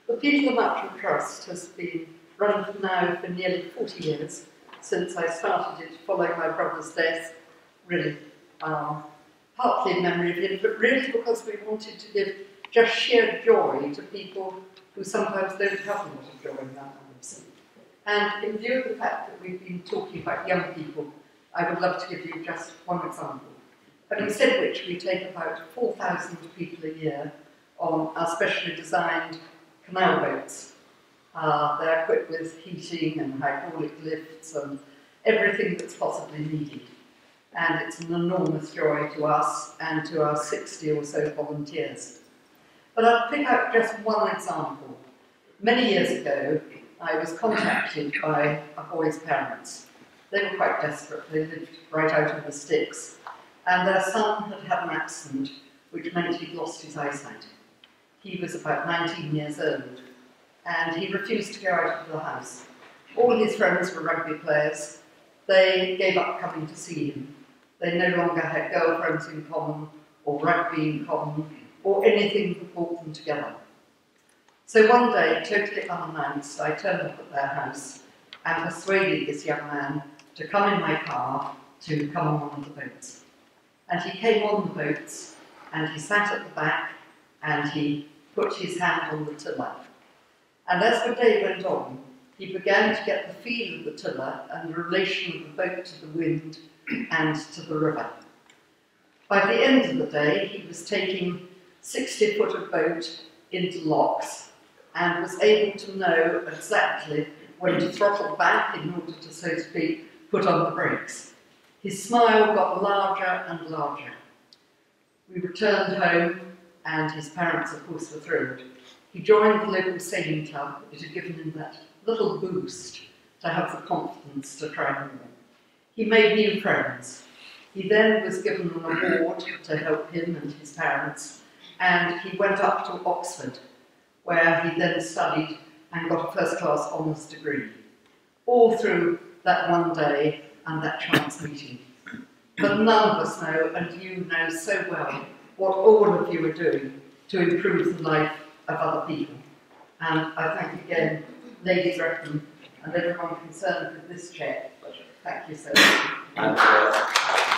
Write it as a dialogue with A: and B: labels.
A: The People of Marchant Trust has been run now for nearly 40 years, since I started it following my brother's death, really partly in memory of him, but really because we wanted to give just sheer joy to people who sometimes don't have a lot of joy in their lives. And in view of the fact that we've been talking about young people, I would love to give you just one example. Having said which, we take about 4,000 people a year on our specially designed canal boats. They're equipped with heating and hydraulic lifts and everything that's possibly needed. And it's an enormous joy to us and to our 60 or so volunteers. But I'll pick out just one example. Many years ago, I was contacted by a boy's parents. They were quite desperate. They lived right out in the sticks. And their son had had an accident, which meant he'd lost his eyesight. He was about 19 years old, and he refused to go out of the house. All his friends were rugby players. They gave up coming to see him. They no longer had girlfriends in common, or rugby in common, or anything that brought them together. So one day, totally unannounced, I turned up at their house and persuaded this young man to come in my car to come on one of the boats. And he came on the boats, and he sat at the back, and he put his hand on the tiller. And as the day went on, he began to get the feel of the tiller and the relation of the boat to the wind and to the river. By the end of the day, he was taking 60-foot of boat into locks and was able to know exactly when to throttle back in order to, so to speak, put on the brakes. His smile got larger and larger. We returned home, and his parents, of course, were thrilled. He joined the local sailing club. It had given him that little boost to have the confidence to try more. He made new friends. He then was given an award to help him and his parents, and he went up to Oxford, where he then studied and got a first-class honours degree, all through that one day and that chance meeting. But none of us know, and you know so well, what all of you are doing to improve the life of other people. And I thank again Lady Gresham and everyone concerned with this cheque. Thank you so much.